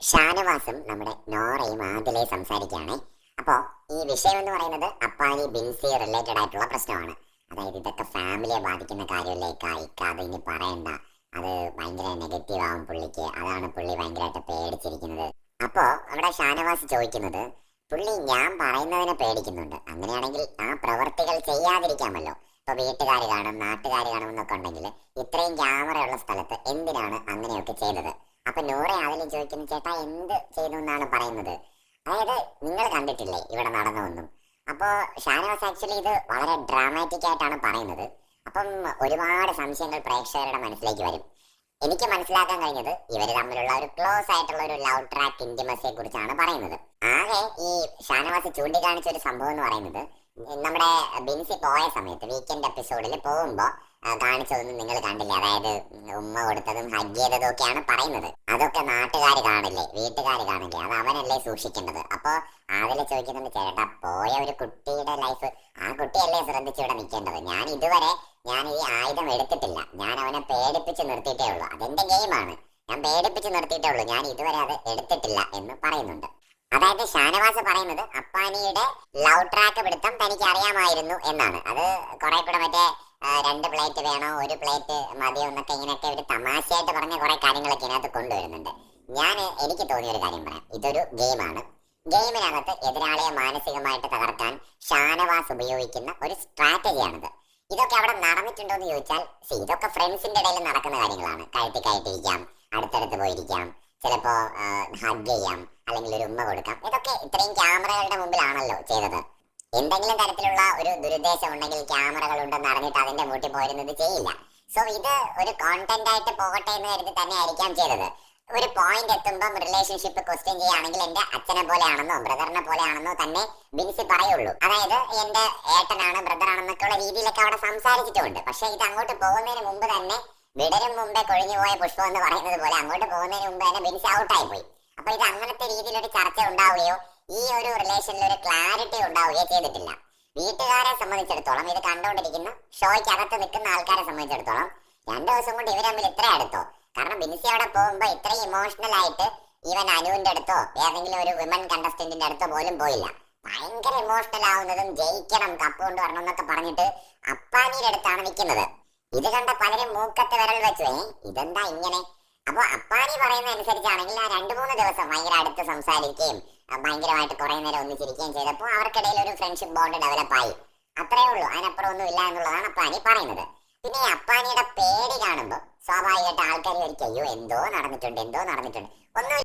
ഷാനവാസും നമ്മുടെ നോറയും ആദിലെ സംസാരിക്കുകയാണ്. അപ്പോൾ ഈ വിഷയം എന്ന് പറയുന്നത് അപ്പാനി ബിൻസി റിലേറ്റഡ് ആയിട്ടുള്ള പ്രശ്നമാണ്. അതായത് ഇതൊക്കെ ഫാമിലിയെ ബാധിക്കുന്ന കാര്യങ്ങളിലേക്കായി അത് ഇനി പറയണ്ട, അത് ഭയങ്കര നെഗറ്റീവ് ആവും പുള്ളിക്ക്, അതാണ് പുള്ളി ഭയങ്കരമായിട്ട് പേടിച്ചിരിക്കുന്നത്. അപ്പോൾ അവിടെ ഷാനവാസ് ചോദിക്കുന്നത്, പുള്ളി ഞാൻ പറയുന്നതിനെ പേടിക്കുന്നുണ്ട്, അങ്ങനെയാണെങ്കിൽ ആ പ്രവർത്തികൾ ചെയ്യാതിരിക്കാമല്ലോ. ഇപ്പൊ വീട്ടുകാർ കാണും, നാട്ടുകാർ കാണും എന്നൊക്കെ ഉണ്ടെങ്കിൽ ഇത്രയും ക്യാമറ ഉള്ള സ്ഥലത്ത് എന്തിനാണ് അങ്ങനെയൊക്കെ ചെയ്തത്? അപ്പൊ നൂറെ അതിൽ ചോദിക്കുന്ന, ചേട്ടാ എന്ത് ചെയ്തു എന്നാണ് പറയുന്നത്? അതായത് നിങ്ങൾ കണ്ടിട്ടില്ലേ ഇവിടെ നടന്നതൊന്നും? അപ്പോൾ ഷാനവാസ് ആക്ച്വലി ഇത് വളരെ ഡ്രാമാറ്റിക് ആയിട്ടാണ് പറയുന്നത്. അപ്പം ഒരുപാട് സംശയങ്ങൾ പ്രേക്ഷകരുടെ മനസ്സിലേക്ക് വരും. എനിക്ക് മനസ്സിലാക്കാൻ കഴിഞ്ഞത് ഇവർ തമ്മിലുള്ള ഒരു ക്ലോസ് ആയിട്ടുള്ള ഒരു ലവ് ട്രാക്ക് ഇന്റിമസിയെ കുറിച്ചാണ് പറയുന്നത്. ആകെ ഈ ഷാനവാസ് ചൂണ്ടിക്കാണിച്ച ഒരു സംഭവം എന്ന് പറയുന്നത്, നമ്മുടെ ബിൻസി പോയ സമയത്ത് വീക്കെൻഡ് എപ്പിസോഡിൽ പോകുമ്പോൾ കാണിച്ചതൊന്നും നിങ്ങൾ കണ്ടില്ല. അതായത് ഉമ്മ കൊടുത്തതും ഹഗ് ചെയ്തതും ഒക്കെയാണ് പറയുന്നത്. അതൊക്കെ നാട്ടുകാർ കാണില്ലേ, വീട്ടുകാർ കാണില്ലേ, അത് അവനല്ലേ സൂക്ഷിക്കേണ്ടത്. അപ്പൊ അതിൽ ചോദിക്കുന്നുണ്ട്, ചേട്ടാ പോയ ഒരു കുട്ടിയുടെ ലൈഫ് ആ കുട്ടിയല്ലേ ശ്രദ്ധിച്ച് ഇവിടെ നിൽക്കേണ്ടത്. ഞാൻ ഈ ആയുധം എടുത്തിട്ടില്ല, ഞാൻ അവനെ പേടിപ്പിച്ച് നിർത്തിയിട്ടേ ഉള്ളൂ, അതെന്റെ ഗെയിമാണ്, ഞാൻ പേടിപ്പിച്ച് നിർത്തിയിട്ടേ ഉള്ളൂ, ഞാൻ ഇതുവരെ അത് എടുത്തിട്ടില്ല എന്ന് പറയുന്നുണ്ട്. അതായത് ഷാനവാസ് പറയുന്നത് അപ്പാനിയുടെ ലവ് ട്രാക്ക് പിടുത്തം തനിക്ക് അറിയാമായിരുന്നു എന്നാണ്. അത് കുറെ കൂടെ മറ്റേ 2 പ്ലേറ്റ് വേണോ 1 പ്ലേറ്റ് മതിയോ എന്നൊക്കെ ഇങ്ങനെയൊക്കെ ഒരു തമാശയായിട്ട് പറഞ്ഞ കുറെ കാര്യങ്ങളൊക്കെ ഇതിനകത്ത് കൊണ്ടുവരുന്നുണ്ട്. എനിക്ക് തോന്നിയ ഒരു കാര്യം പറയാം, ഇതൊരു ഗെയിമാണ്. ഗെയിമിനകത്ത് എതിരാളിയെ മാനസികമായിട്ട് തകർക്കാൻ ഷാനവാസ് ഉപയോഗിക്കുന്ന ഒരു സ്ട്രാറ്റജിയാണിത്. ഇതൊക്കെ അവിടെ നടന്നിട്ടുണ്ടോ എന്ന് ചോദിച്ചാൽ, ഇതൊക്കെ ഫ്രണ്ട്സിന്റെ ഇടയിൽ നടക്കുന്ന കാര്യങ്ങളാണ്. കയറ്റിയിരിക്കാം, അടുത്തടുത്ത് പോയിരിക്കാം, ചിലപ്പോ ഹഗ് ചെയ്യാം, അല്ലെങ്കിൽ ഒരു ഉമ്മ കൊടുക്കാം. ഇതൊക്കെ ഇത്രയും ക്യാമറകളുടെ മുമ്പിലാണല്ലോ ചെയ്തത്. എന്തെങ്കിലും തരത്തിലുള്ള ഒരു ദുരുദ്ദേശം ഉണ്ടെങ്കിൽ ക്യാമറകൾ ഉണ്ടെന്ന് അറിഞ്ഞിട്ട് അതിന്റെ മൂട്ടി പോരുന്നത് ചെയ്യില്ല. സോ ഇത് ഒരു കോണ്ടന്റ് ആയിട്ട് പോകട്ടെ എന്ന് കരുതി തന്നെ ആയിരിക്കാം ചെയ്തത്. ഒരു പോയിന്റ് എത്തുമ്പോൾ റിലേഷൻഷിപ്പ് ക്വസ്റ്റ്യൻ ചെയ്യുകയാണെങ്കിൽ എന്റെ അച്ഛനെ പോലെയാണെന്നോ ബ്രദറിനെ പോലെയാണെന്നോ തന്നെ ബിൻസി പറയുള്ളൂ. അതായത് എന്റെ ഏട്ടനാണ്, ബ്രദറാണെന്നൊക്കെ ഉള്ള രീതിയിലൊക്കെ അവിടെ സംസാരിച്ചിട്ടുണ്ട്. പക്ഷെ ഇത് അങ്ങോട്ട് പോകുന്നതിന് മുമ്പ് തന്നെ, വിടരും മുമ്പേ കൊഴിഞ്ഞു പോയ പുഷ്പം എന്ന് പറയുന്നത് പോലെ, അങ്ങോട്ട് പോകുന്നതിന് മുമ്പ് തന്നെ ബിൻസി ഔട്ടായി പോയി. അപ്പൊ ഇത് അങ്ങനത്തെ രീതിയിലൊരു ചർച്ച ഉണ്ടാവുകയോ ഈ ഒരു റിലേഷനിൽ ഒരു ക്ലാരിറ്റി ഉണ്ടാവുകയോ ചെയ്തിട്ടില്ല. വീട്ടുകാരെ സംബന്ധിച്ചിടത്തോളം, ഇത് കണ്ടുകൊണ്ടിരിക്കുന്ന ഷോയ്ക്ക് അകത്ത് നിൽക്കുന്ന ആൾക്കാരെ സംബന്ധിച്ചിടത്തോളം 2 ദിവസം കൊണ്ട് ഇവർ തമ്മിൽ ഇത്ര അടുത്തോ? കാരണം ബിൻസി അവിടെ പോകുമ്പോ ഇത്രയും ഇമോഷണൽ ആയിട്ട് ഈവൻ അനുവിന്റെ അടുത്തോ ഏതെങ്കിലും ഒരു വിമൻ കണ്ടസ്റ്റന്റിന്റെ അടുത്തോ പോലും പോയില്ല. ഭയങ്കര ഇമോഷണൽ ആവുന്നതും ജയിക്കണം, കപ്പ് കൊണ്ട് വരണം എന്നൊക്കെ പറഞ്ഞിട്ട് അപ്പാനിയുടെ അടുത്താണ് നിൽക്കുന്നത്. ഇത് കണ്ട പലരും മൂക്കത്ത് വിരൽ വെച്ചു, ഇതെന്താ ഇങ്ങനെ? അപ്പൊ അപ്പാനി പറയുന്ന അനുസരിച്ചാണെങ്കിൽ ആ 2-3 ദിവസം ഭയങ്കര അടുത്ത് സംസാരിക്കുകയും ഭയങ്കരമായിട്ട് കുറെ നേരം ഒന്നിച്ചിരിക്കുകയും ചെയ്തപ്പോൾ അവർക്കിടയിൽ ഒരു ഫ്രണ്ട്ഷിപ്പ് ബോണ്ട് ഡെവലപ്പ് ആയി. അത്രേ ഉള്ളൂ, അതിനപ്പുറം ഒന്നും ഇല്ല എന്നുള്ളതാണ് അപ്പാനി പറയുന്നത്. പിന്നെ ഈ അപ്പാനിയുടെ പേടി കാണുമ്പോൾ സ്വാഭാവികമായിട്ട് ആൾക്കാർ ഒരിക്കലും എന്തോ നടന്നിട്ടുണ്ട് ഒന്നും